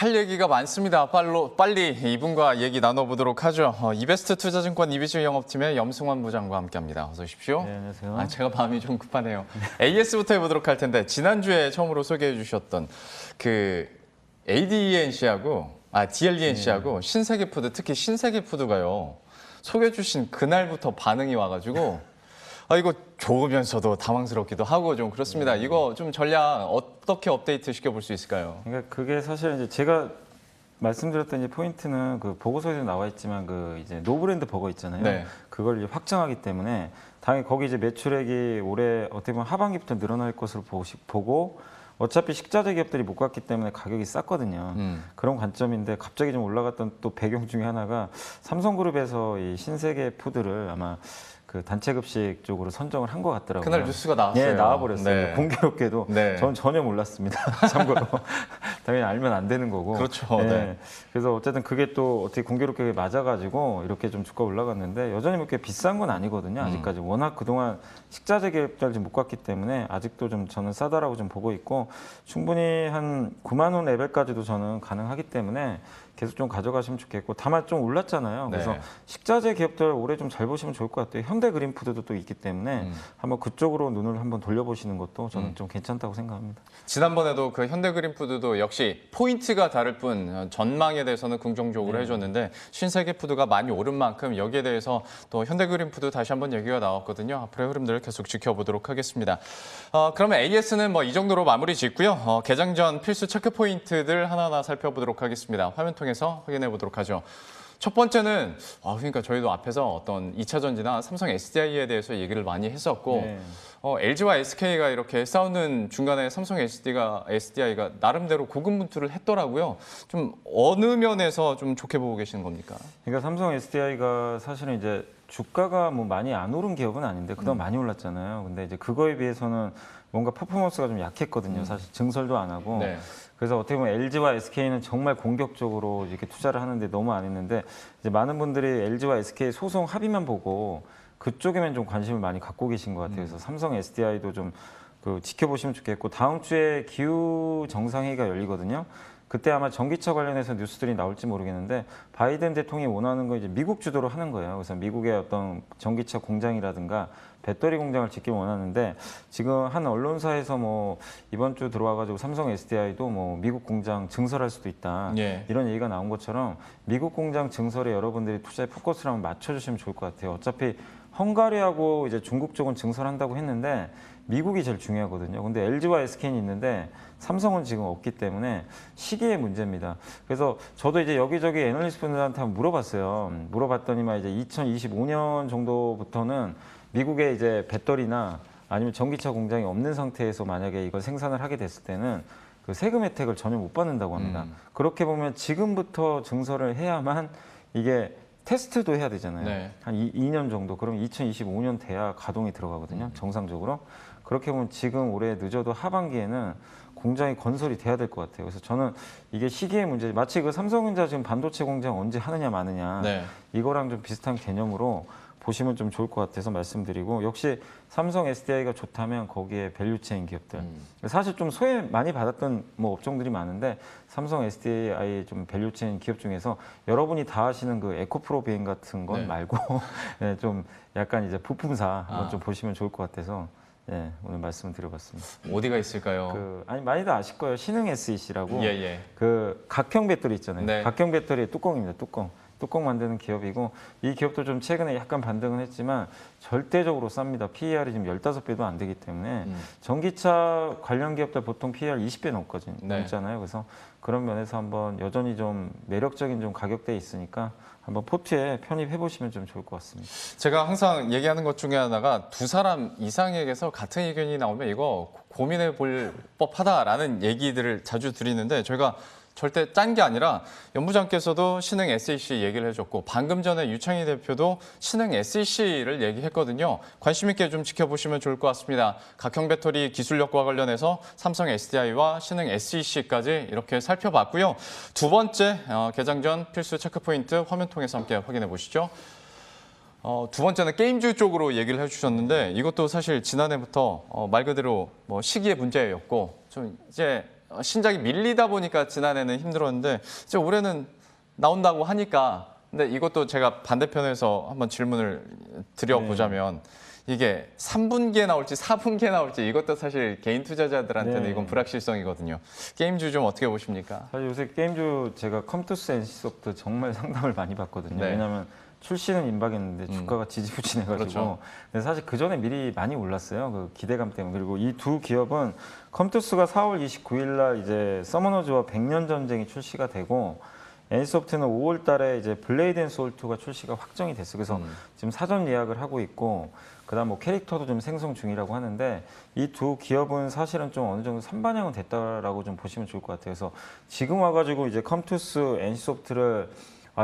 할 얘기가 많습니다. 빨리 이분과 얘기 나눠보도록 하죠. 이베스트 투자증권 이비주 영업팀의 염승환 부장과 함께합니다. 어서 오십시오. 네, 안녕하세요. 제가 마음이 좀 급하네요. AS부터 해보도록 할 텐데 지난주에 처음으로 소개해 주셨던 그 ADNC하고 DLNC하고 신세계푸드, 특히 신세계푸드가요. 소개해 주신 그날부터 반응이 와가지고 이거 좋으면서도 당황스럽기도 하고 좀 그렇습니다. 이거 좀 전략 어떻게 업데이트 시켜볼 수 있을까요? 그러니까 그게 사실 이제 제가 말씀드렸던 이제 포인트는 그 보고서에도 나와 있지만 그 이제 노브랜드 버거 있잖아요. 네. 그걸 이제 확정하기 때문에 당연히 거기 이제 매출액이 올해 어떻게 보면 하반기부터 늘어날 것으로 보고 어차피 식자재 기업들이 못 갔기 때문에 가격이 쌌거든요. 그런 관점인데 갑자기 좀 올라갔던 또 배경 중에 하나가 삼성그룹에서 이 신세계 푸드를 아마 그 단체급식 쪽으로 선정을 한 것 같더라고요. 그날 뉴스가 나왔어요. 네, 나와버렸어요. 네. 공교롭게도 네. 저는 전혀 몰랐습니다. 참고로 당연히 알면 안 되는 거고. 그렇죠. 네. 네. 그래서 어쨌든 그게 또 어떻게 공교롭게 맞아가지고 이렇게 좀 주가 올라갔는데 여전히 그렇게 비싼 건 아니거든요. 아직까지 워낙 그동안 식자재 기업들 못 갔기 때문에 아직도 좀 저는 싸다라고 좀 보고 있고 충분히 한 9만 원 레벨까지도 저는 가능하기 때문에 계속 좀 가져가시면 좋겠고 다만 좀 올랐잖아요. 그래서 네. 식자재 기업들 올해 좀 잘 보시면 좋을 것 같아요. 현대그린푸드도 또 있기 때문에 한번 그쪽으로 눈을 한번 돌려보시는 것도 저는 좀 괜찮다고 생각합니다. 지난번에도 그 현대그린푸드도 역시 포인트가 다를 뿐 전망에 대해서는 긍정적으로 해줬는데 신세계푸드가 많이 오른 만큼 여기에 대해서 또 현대그린푸드 다시 한번 얘기가 나왔거든요. 앞으로의 흐름들을 계속 지켜보도록 하겠습니다. 그러면 AS는 뭐 이 정도로 마무리 짓고요. 개장 전 필수 체크 포인트들 하나하나 살펴보도록 하겠습니다. 화면 통해서 확인해 보도록 하죠. 첫 번째는 그러니까 저희도 앞에서 어떤 2차 전지나 삼성 SDI에 대해서 얘기를 많이 했었고 네. LG와 SK가 이렇게 싸우는 중간에 삼성 SDI가 나름대로 고군분투를 했더라고요. 좀 어느 면에서 좀 좋게 보고 계시는 겁니까? 그러니까 삼성 SDI가 사실은 이제 주가가 뭐 많이 안 오른 기업은 아닌데 그동안 많이 올랐잖아요. 근데 이제 그거에 비해서는 뭔가 퍼포먼스가 좀 약했거든요. 사실 증설도 안 하고. 네. 그래서 어떻게 보면 LG와 SK는 정말 공격적으로 이렇게 투자를 하는데 너무 안 했는데 이제 많은 분들이 LG와 SK 소송 합의만 보고 그쪽에만 좀 관심을 많이 갖고 계신 것 같아요. 그래서 삼성 SDI도 좀 그 지켜보시면 좋겠고 다음 주에 기후 정상회의가 열리거든요. 그때 아마 전기차 관련해서 뉴스들이 나올지 모르겠는데 바이든 대통령이 원하는 건 이제 미국 주도로 하는 거예요. 그래서 미국의 어떤 전기차 공장이라든가 배터리 공장을 짓길 원하는데 지금 한 언론사에서 뭐 이번 주 들어와가지고 삼성 SDI도 뭐 미국 공장 증설할 수도 있다 예. 이런 얘기가 나온 것처럼 미국 공장 증설에 여러분들이 투자의 포커스를 한번 맞춰주시면 좋을 것 같아요. 어차피 헝가리하고 이제 중국 쪽은 증설한다고 했는데 미국이 제일 중요하거든요. 근데 LG와 SK는 있는데 삼성은 지금 없기 때문에 시기의 문제입니다. 그래서 저도 이제 여기저기 애널리스트 분들한테 한번 물어봤어요. 물어봤더니만 이제 2025년 정도부터는 미국의 이제 배터리나 아니면 전기차 공장이 없는 상태에서 만약에 이걸 생산을 하게 됐을 때는 그 세금 혜택을 전혀 못 받는다고 합니다. 그렇게 보면 지금부터 증설을 해야만 이게 테스트도 해야 되잖아요. 네. 한 2년 정도. 그럼 2025년 돼야 가동이 들어가거든요. 정상적으로. 그렇게 보면 지금 올해 늦어도 하반기에는 공장이 건설이 돼야 될 것 같아요. 그래서 저는 이게 시기의 문제. 마치 그 삼성전자 지금 반도체 공장 언제 하느냐 마느냐 네. 이거랑 좀 비슷한 개념으로 보시면 좀 좋을 것 같아서 말씀드리고 역시 삼성 SDI가 좋다면 거기에 밸류체인 기업들 사실 좀 소외 많이 받았던 뭐 업종들이 많은데 삼성 SDI 좀 밸류체인 기업 중에서 여러분이 다 하시는 그 에코프로 비행 같은 건 네. 말고 네, 좀 약간 이제 부품사 한번 좀 보시면 좋을 것 같아서 네, 오늘 말씀드려봤습니다. 어디가 있을까요? 아니 많이들 아실 거예요. 신흥 SEC라고 예. 그 각형 배터리 있잖아요. 네. 각형 배터리의 뚜껑입니다. 뚜껑 만드는 기업이고 이 기업도 좀 최근에 약간 반등은 했지만 절대적으로 쌉니다. PER이 지금 15배도 안 되기 때문에 전기차 관련 기업들 보통 PER 20배 넘거든요. 네. 넘잖아요. 그래서 그런 면에서 한번 여전히 좀 매력적인 좀 가격대에 있으니까 한번 포트에 편입해 보시면 좀 좋을 것 같습니다. 제가 항상 얘기하는 것 중에 하나가 두 사람 이상에게서 같은 의견이 나오면 이거 고민해 볼 법하다라는 얘기들을 자주 드리는데 저희가 절대 짠 게 아니라 연부장께서도 신흥 SEC 얘기를 해줬고 방금 전에 유창희 대표도 신흥 SEC를 얘기했거든요. 관심 있게 좀 지켜보시면 좋을 것 같습니다. 각형 배터리 기술력과 관련해서 삼성 SDI와 신흥 SEC까지 이렇게 살펴봤고요. 두 번째 개장 전 필수 체크 포인트 화면 통해서 함께 확인해 보시죠. 두 번째는 게임주 쪽으로 얘기를 해주셨는데 이것도 사실 지난해부터 말 그대로 뭐 시기의 문제였고 좀 이제 신작이 밀리다 보니까 지난해는 힘들었는데 이제 올해는 나온다고 하니까 근데 이것도 제가 반대편에서 한번 질문을 드려보자면 이게 3분기에 나올지 4분기에 나올지 이것도 사실 개인 투자자들한테는 네. 이건 불확실성이거든요. 게임주 좀 어떻게 보십니까? 사실 요새 게임주 제가 컴투스 NC소프트 정말 상담을 많이 받거든요. 네. 왜냐하면 출시는 임박했는데 주가가 지지부진해가지고. 그렇죠. 근데 사실 그 전에 미리 많이 올랐어요. 그 기대감 때문에. 그리고 이 두 기업은 컴투스가 4월 29일 날 이제 서머너즈와 100년 전쟁이 출시가 되고 NC소프트는 5월 달에 이제 블레이드 앤 소울 2가 출시가 확정이 됐어요. 그래서 지금 사전 예약을 하고 있고 그다음 뭐 캐릭터도 좀 생성 중이라고 하는데 이 두 기업은 사실은 좀 어느 정도 선반영은 됐다라고 좀 보시면 좋을 것 같아요. 그래서 지금 와가지고 이제 컴투스, NC소프트를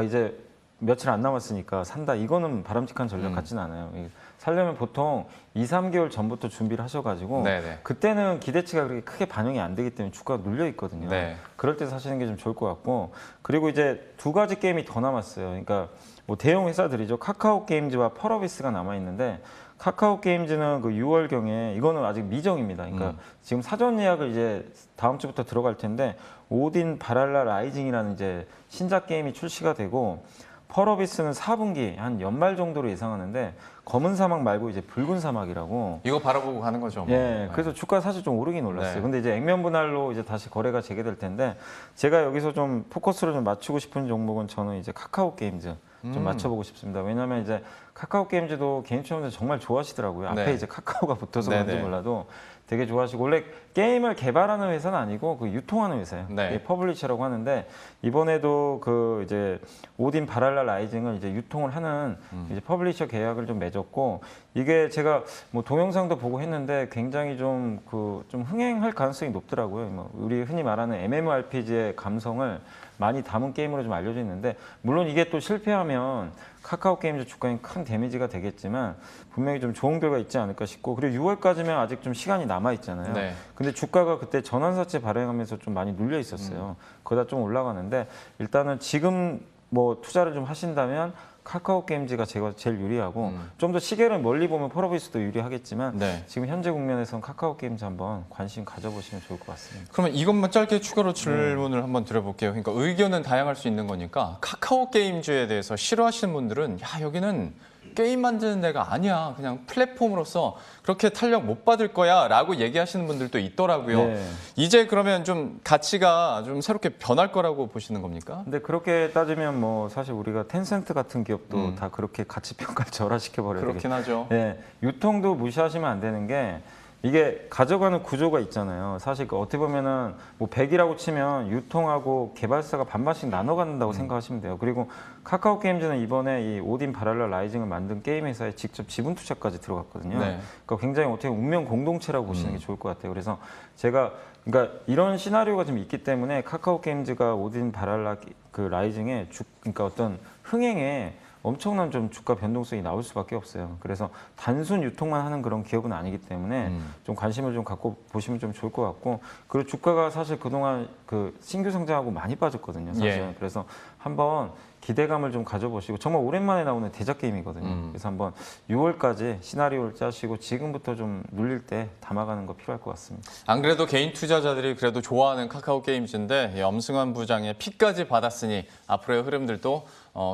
이제 며칠 안 남았으니까 산다. 이거는 바람직한 전략 같지는 않아요. 살려면 보통 2, 3개월 전부터 준비를 하셔가지고 네네. 그때는 기대치가 그렇게 크게 반영이 안 되기 때문에 주가가 눌려 있거든요. 네. 그럴 때 사시는 게 좀 좋을 것 같고 그리고 이제 두 가지 게임이 더 남았어요. 그러니까 뭐 대형 회사들이죠. 카카오 게임즈와 펄어비스가 남아 있는데 카카오 게임즈는 그 6월경에 이거는 아직 미정입니다. 그러니까 지금 사전 예약을 이제 다음 주부터 들어갈 텐데 오딘 바랄라 라이징이라는 이제 신작 게임이 출시가 되고 펄어비스는 4분기 한 연말 정도로 예상하는데 검은 사막 말고 이제 붉은 사막이라고. 이거 바라보고 가는 거죠. 뭐. 예, 그래서 주가 사실 좀 오르긴 올랐어요. 네. 근데 이제 액면 분할로 이제 다시 거래가 재개될 텐데 제가 여기서 좀 포커스를 좀 맞추고 싶은 종목은 저는 이제 카카오 게임즈 좀 맞춰보고 싶습니다. 왜냐하면 이제 카카오 게임즈도 개인 투자자분들 정말 좋아하시더라고요. 앞에 네. 이제 카카오가 붙어서 네네. 그런지 몰라도 되게 좋아하시고 원래 게임을 개발하는 회사는 아니고 그 유통하는 회사예요. 네. 이게 퍼블리셔라고 하는데 이번에도 그 이제 오딘 바랄라 라이징을 이제 유통을 하는 이제 퍼블리셔 계약을 좀 맺었고 이게 제가 뭐 동영상도 보고 했는데 굉장히 좀 좀 흥행할 가능성이 높더라고요. 뭐 우리 흔히 말하는 MMORPG의 감성을 많이 담은 게임으로 좀 알려져 있는데 물론 이게 또 실패하면 카카오 게임즈 주가에 큰 데미지가 되겠지만 분명히 좀 좋은 결과 있지 않을까 싶고 그리고 6월까지면 아직 좀 시간이 남아 있잖아요. 네. 근데 주가가 그때 전환사채 발행하면서 좀 많이 눌려 있었어요. 거기다 좀 올라가는데 일단은 지금 뭐 투자를 좀 하신다면 카카오 게임즈가 제가 제일 유리하고 좀 더 시계를 멀리 보면 펄어비스도 유리하겠지만 네. 지금 현재 국면에서는 카카오 게임즈 한번 관심 가져보시면 좋을 것 같습니다. 그러면 이것만 짧게 추가로 질문을 한번 드려볼게요. 그러니까 의견은 다양할 수 있는 거니까 카카오 게임즈에 대해서 싫어하시는 분들은 야 여기는 게임 만드는 데가 아니야. 그냥 플랫폼으로서 그렇게 탄력 못 받을 거야 라고 얘기하시는 분들도 있더라고요. 네. 이제 그러면 좀 가치가 좀 새롭게 변할 거라고 보시는 겁니까? 근데 그렇게 따지면 뭐 사실 우리가 텐센트 같은 기업도 다 그렇게 가치 평가를 절하시켜 버려요. 그렇긴 하죠. 네, 유통도 무시하시면 안 되는 게 이게 가져가는 구조가 있잖아요. 사실 그 어떻게 보면은 뭐 100이라고 치면 유통하고 개발사가 반반씩 나눠 갖는다고 생각하시면 돼요. 그리고 카카오 게임즈는 이번에 이 오딘 바랄라 라이징을 만든 게임 회사에 직접 지분 투자까지 들어갔거든요. 네. 그러니까 굉장히 어떻게 보면 운명 공동체라고 보시는 게 좋을 것 같아요. 그래서 제가 그러니까 이런 시나리오가 좀 있기 때문에 카카오 게임즈가 오딘 바랄라 그 라이징의 그러니까 어떤 흥행에 엄청난 좀 주가 변동성이 나올 수밖에 없어요. 그래서 단순 유통만 하는 그런 기업은 아니기 때문에 좀 관심을 좀 갖고 보시면 좀 좋을 것 같고 그리고 주가가 사실 그동안 그 신규 상장하고 많이 빠졌거든요. 사실. 예. 그래서 한번 기대감을 좀 가져보시고 정말 오랜만에 나오는 대작 게임이거든요. 그래서 한번 6월까지 시나리오를 짜시고 지금부터 좀 눌릴 때 담아가는 거 필요할 것 같습니다. 안 그래도 개인 투자자들이 그래도 좋아하는 카카오 게임즈인데 엄승환 부장의 피까지 받았으니 앞으로의 흐름들도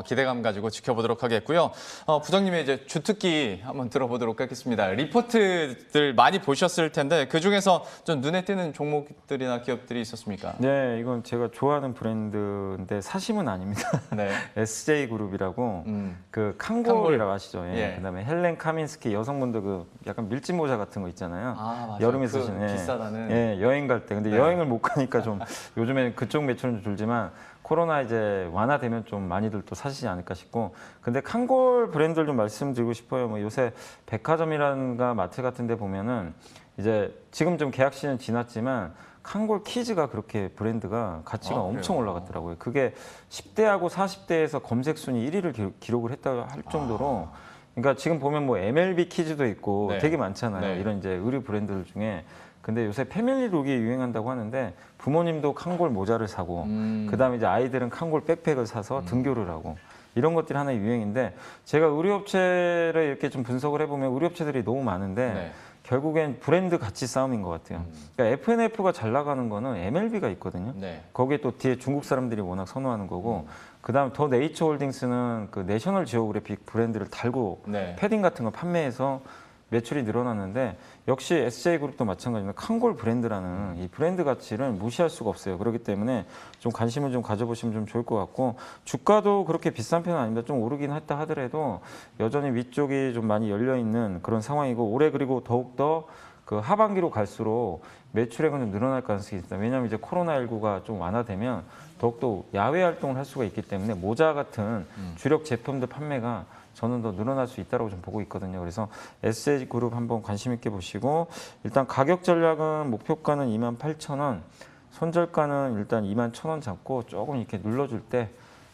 기대감 가지고 지켜보도록 하겠고요. 부장님의 이제 주특기 한번 들어보도록 하겠습니다. 리포트들 많이 보셨을 텐데 그 중에서 좀 눈에 띄는 종목들이나 기업들이 있었습니까? 네, 이건 제가 좋아하는 브랜드인데 사심은 아닙니다. 네. SJ그룹이라고 그 칸골. 칸골이라고 아시죠? 예. 예. 그다음에 헬렌 카민스키 여성분들 그 약간 밀짚 모자 같은 거 있잖아요. 아, 맞아요. 여름에 그 쓰시는. 비싸다는. 예, 여행 갈 때. 근데 네. 여행을 못 가니까 좀 요즘에는 그쪽 매출은 좀 줄지만 코로나 이제 완화되면 좀 많이들 또 사시지 않을까 싶고. 근데 칸골 브랜드를 좀 말씀드리고 싶어요. 뭐 요새 백화점이라든가 마트 같은 데 보면은 이제 지금 좀 계약 시즌 지났지만 칸골 키즈가 그렇게 브랜드가 가치가 엄청 그래요? 올라갔더라고요. 그게 10대하고 40대에서 검색 순위 1위를 기록을 했다고 할 정도로 그러니까 지금 보면 뭐 MLB 키즈도 있고 네. 되게 많잖아요. 네. 이런 이제 의류 브랜드들 중에. 근데 요새 패밀리룩이 유행한다고 하는데 부모님도 칸골 모자를 사고 그다음에 이제 아이들은 칸골 백팩을 사서 등교를 하고 이런 것들이 하나의 유행인데 제가 의류업체를 이렇게 좀 분석을 해보면 의류업체들이 너무 많은데 네. 결국엔 브랜드 가치 싸움인 것 같아요. 그러니까 FNF가 잘 나가는 거는 MLB가 있거든요. 네. 거기에 또 뒤에 중국 사람들이 워낙 선호하는 거고, 그다음 더 네이처홀딩스는 그 내셔널 지오그래픽 브랜드를 달고 네. 패딩 같은 거 판매해서 매출이 늘어났는데, 역시 SJ그룹도 마찬가지입니다. 칸골 브랜드라는 이 브랜드 가치를 무시할 수가 없어요. 그렇기 때문에 좀 관심을 좀 가져보시면 좀 좋을 것 같고, 주가도 그렇게 비싼 편은 아닙니다. 좀 오르긴 했다 하더라도 여전히 위쪽이 좀 많이 열려 있는 그런 상황이고, 올해 그리고 더욱더 그 하반기로 갈수록 매출액은 좀 늘어날 가능성이 있습니다. 왜냐하면 이제 코로나19가 좀 완화되면 더욱더 야외 활동을 할 수가 있기 때문에 모자 같은 주력 제품들 판매가 저는 더 늘어날 수 있다고 좀 보고 있거든요. 그래서 SJ그룹 한번 관심 있게 보시고, 일단 가격 전략은 목표가는 28,000원, 손절가는 일단 21,000원 잡고 조금 이렇게 눌러줄 때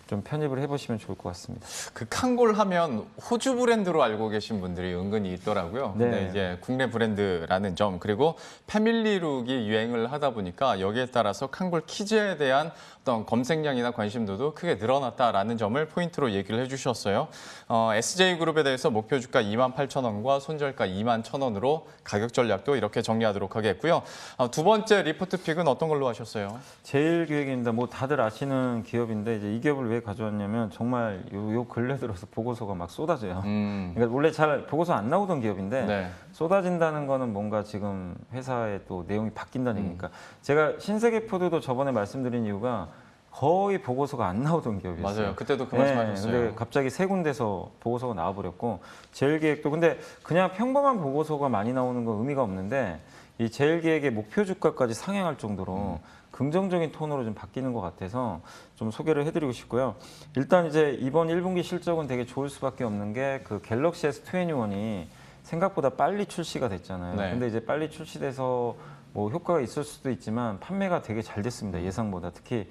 좀 편입을 해보시면 좋을 것 같습니다. 그 칸골 하면 호주 브랜드로 알고 계신 분들이 은근히 있더라고요. 네. 근데 이제 국내 브랜드라는 점, 그리고 패밀리룩이 유행을 하다 보니까 여기에 따라서 칸골 키즈에 대한 어떤 검색량이나 관심도도 크게 늘어났다라는 점을 포인트로 얘기를 해주셨어요. SJ그룹에 대해서 목표 주가 28,000원과 손절가 21,000원으로 가격 전략도 이렇게 정리하도록 하겠고요. 두 번째 리포트 픽은 어떤 걸로 하셨어요? 제일기획입니다. 뭐 다들 아시는 기업인데, 이제 이 기업을 왜 가져왔냐면 정말 요 근래 들어서 보고서가 막 쏟아져요. 그러니까 원래 잘 보고서 안 나오던 기업인데 네. 쏟아진다는 거는 뭔가 지금 회사의 또 내용이 바뀐다는 얘기니까. 제가 신세계푸드도 저번에 말씀드린 이유가 거의 보고서가 안 나오던 기업이었어요. 맞아요. 그때도 그 말씀하셨어요. 근데 갑자기 세 군데서 보고서가 나와버렸고, 제일기획도 근데 그냥 평범한 보고서가 많이 나오는 건 의미가 없는데, 이 제일기획의 목표 주가까지 상향할 정도로 긍정적인 톤으로 좀 바뀌는 것 같아서 좀 소개를 해드리고 싶고요. 일단 이제 이번 1분기 실적은 되게 좋을 수밖에 없는 게, 그 갤럭시 S21이 생각보다 빨리 출시가 됐잖아요. 네. 근데 이제 빨리 출시돼서 뭐 효과가 있을 수도 있지만 판매가 되게 잘 됐습니다. 예상보다. 특히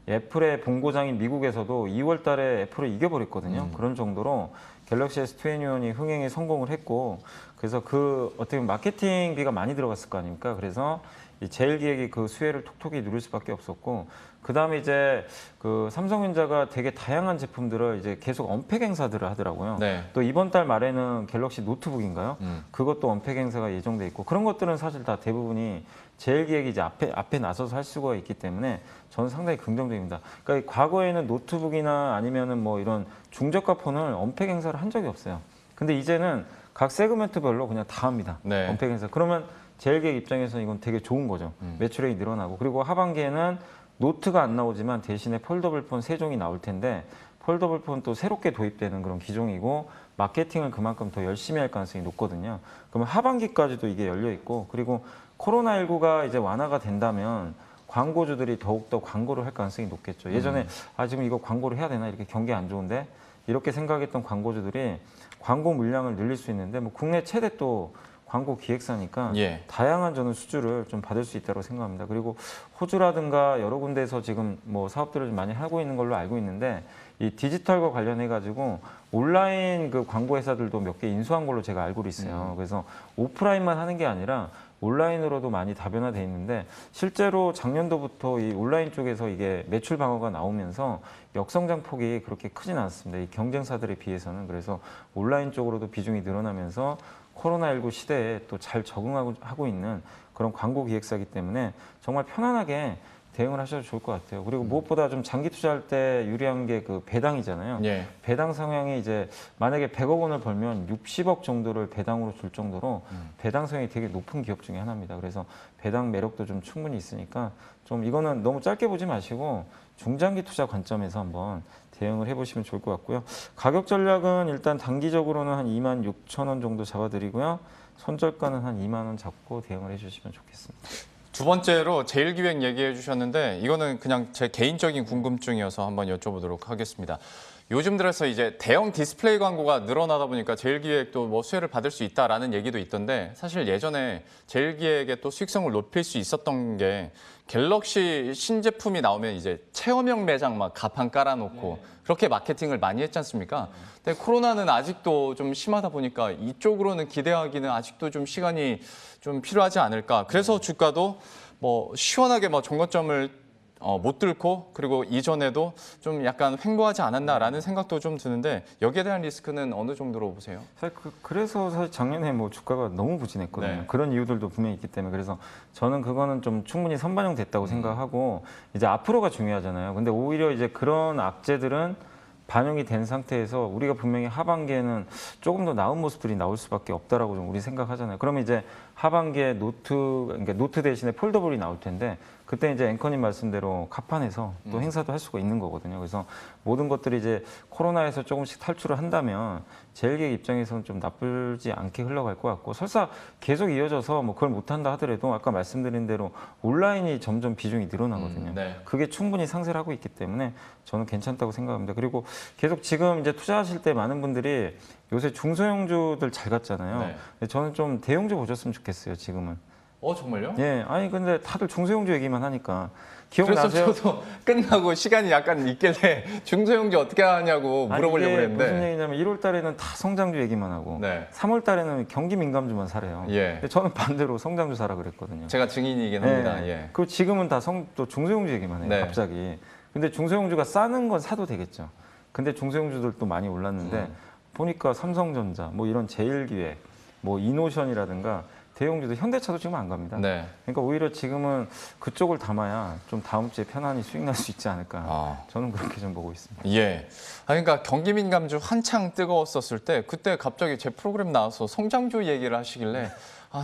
애플의 본고장인 미국에서도 2월 달에 애플을 이겨버렸거든요. 그런 정도로 갤럭시 S21이 흥행에 성공을 했고, 그래서 그 어떻게 보면 마케팅비가 많이 들어갔을 거 아닙니까? 그래서 이 제일기획이 그 수혜를 톡톡히 누릴 수밖에 없었고, 그 다음에 이제 그 삼성전자가 되게 다양한 제품들을 이제 계속 언팩 행사들을 하더라고요. 네. 또 이번 달 말에는 갤럭시 노트북인가요? 그것도 언팩 행사가 예정돼 있고, 그런 것들은 사실 다 대부분이 제일기획이 이제 앞에 나서서 할 수가 있기 때문에 저는 상당히 긍정적입니다. 그러니까 과거에는 노트북이나 아니면은 뭐 이런 중저가 폰을 언팩 행사를 한 적이 없어요. 근데 이제는 각 세그멘트별로 그냥 다 합니다. 네. 언팩 행사. 그러면 제일기획 입장에서 이건 되게 좋은 거죠. 매출액이 늘어나고, 그리고 하반기에는 노트가 안 나오지만 대신에 폴더블 폰 3종이 나올 텐데, 폴더블 폰 또 새롭게 도입되는 그런 기종이고, 마케팅을 그만큼 더 열심히 할 가능성이 높거든요. 그러면 하반기까지도 이게 열려 있고, 그리고 코로나19가 이제 완화가 된다면 광고주들이 더욱더 광고를 할 가능성이 높겠죠. 예전에 지금 이거 광고를 해야 되나, 이렇게 경기 안 좋은데, 이렇게 생각했던 광고주들이 광고 물량을 늘릴 수 있는데, 뭐 국내 최대 또 광고 기획사니까 예. 다양한 저는 수주를 좀 받을 수 있다고 생각합니다. 그리고 호주라든가 여러 군데에서 지금 뭐 사업들을 좀 많이 하고 있는 걸로 알고 있는데, 이 디지털과 관련해 가지고 온라인 그 광고 회사들도 몇 개 인수한 걸로 제가 알고 있어요. 그래서 오프라인만 하는 게 아니라 온라인으로도 많이 다변화돼 있는데, 실제로 작년도부터 이 온라인 쪽에서 이게 매출 방어가 나오면서 역성장 폭이 그렇게 크진 않습니다. 이 경쟁사들에 비해서는. 그래서 온라인 쪽으로도 비중이 늘어나면서 코로나19 시대에 또 잘 적응하고 있는 그런 광고 기획사이기 때문에 정말 편안하게 대응을 하셔도 좋을 것 같아요. 그리고 무엇보다 좀 장기 투자할 때 유리한 게 그 배당이잖아요. 예. 배당 성향이 이제 만약에 100억 원을 벌면 60억 정도를 배당으로 줄 정도로 배당 성향이 되게 높은 기업 중에 하나입니다. 그래서 배당 매력도 좀 충분히 있으니까 좀 이거는 너무 짧게 보지 마시고 중장기 투자 관점에서 한번 대응을 해보시면 좋을 것 같고요. 가격 전략은 일단 단기적으로는 한 26,000원 정도 잡아드리고요. 손절가는 한 2만 원 잡고 대응을 해주시면 좋겠습니다. 두 번째로 제일기획 얘기해 주셨는데, 이거는 그냥 제 개인적인 궁금증이어서 한번 여쭤보도록 하겠습니다. 요즘 들어서 이제 대형 디스플레이 광고가 늘어나다 보니까 제일기획도 뭐 수혜를 받을 수 있다라는 얘기도 있던데, 사실 예전에 제일기획의 또 수익성을 높일 수 있었던 게, 갤럭시 신제품이 나오면 이제 체험형 매장 막 가판 깔아놓고 그렇게 마케팅을 많이 했지 않습니까? 근데 코로나는 아직도 좀 심하다 보니까 이쪽으로는 기대하기는 아직도 좀 시간이 좀 필요하지 않을까. 그래서 주가도 뭐 시원하게 뭐 종거점을 못 뚫고 그리고 이전에도 좀 약간 횡보하지 않았나라는 생각도 좀 드는데 여기에 대한 리스크는 어느 정도로 보세요? 사실 그래서 사실 작년에 뭐 주가가 너무 부진했거든요. 네. 그런 이유들도 분명히 있기 때문에 그래서 저는 그거는 좀 충분히 선반영됐다고 생각하고 이제 앞으로가 중요하잖아요. 근데 오히려 이제 그런 악재들은 반영이 된 상태에서 우리가 분명히 하반기에는 조금 더 나은 모습들이 나올 수밖에 없다라고 좀 우리 생각하잖아요. 그러면 이제 하반기에 그러니까 노트 대신에 폴더블이 나올 텐데 그때 이제 앵커님 말씀대로 가판에서 또 행사도 할 수가 있는 거거든요. 그래서 모든 것들이 이제 코로나에서 조금씩 탈출을 한다면 제일기획 입장에서는 좀 나쁘지 않게 흘러갈 것 같고 설사 계속 이어져서 뭐 그걸 못한다 하더라도 아까 말씀드린 대로 온라인이 점점 비중이 늘어나거든요. 네. 그게 충분히 상쇄를 하고 있기 때문에 저는 괜찮다고 생각합니다. 그리고 계속 지금 이제 투자하실 때 많은 분들이 요새 중소형주들 잘 갔잖아요. 네. 근데 저는 좀 대형주 보셨으면 좋겠어요. 지금은. 정말요? 예, 아니 근데 다들 중소형주 얘기만 하니까 그래서 기억나세요? 저도 끝나고 시간이 약간 있길래 중소형주 어떻게 하냐고 아니, 물어보려고 이게 했는데 무슨 얘기냐면 1월 달에는 다 성장주 얘기만 하고 네. 3월 달에는 경기 민감주만 사래요. 예. 근데 저는 반대로 성장주 사라 그랬거든요. 제가 증인이긴 합니다. 예. 그리고 지금은 다 또 중소형주 얘기만 해요. 네. 갑자기. 근데 중소형주가 싸는 건 사도 되겠죠. 근데 중소형주들도 많이 올랐는데 보니까 삼성전자, 뭐 이런 제일기획, 뭐 이노션이라든가 대형주도 현대차도 지금 안 갑니다. 네. 그러니까 오히려 지금은 그쪽을 담아야 좀 다음 주에 편안히 수익 날 수 있지 않을까. 저는 그렇게 좀 보고 있습니다. 예. 그러니까 경기 민감주 한창 뜨거웠었을 때 그때 갑자기 제 프로그램 나와서 성장주 얘기를 하시길래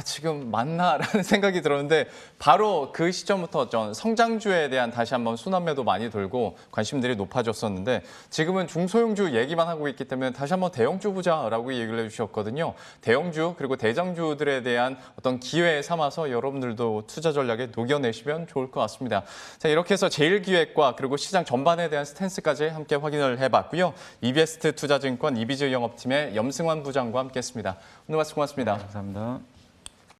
지금 맞나라는 생각이 들었는데 바로 그 시점부터 전 성장주에 대한 다시 한번 순환매도 많이 돌고 관심들이 높아졌었는데 지금은 중소형주 얘기만 하고 있기 때문에 다시 한번 대형주 보자라고 얘기를 해주셨거든요. 대형주 그리고 대장주들에 대한 어떤 기회 삼아서 여러분들도 투자 전략에 녹여내시면 좋을 것 같습니다. 자, 이렇게 해서 제일기획과 그리고 시장 전반에 대한 스탠스까지 함께 확인을 해봤고요. 이베스트 투자증권 이비즈 영업팀의 염승환 부장과 함께했습니다. 오늘 말씀 고맙습니다. 감사합니다.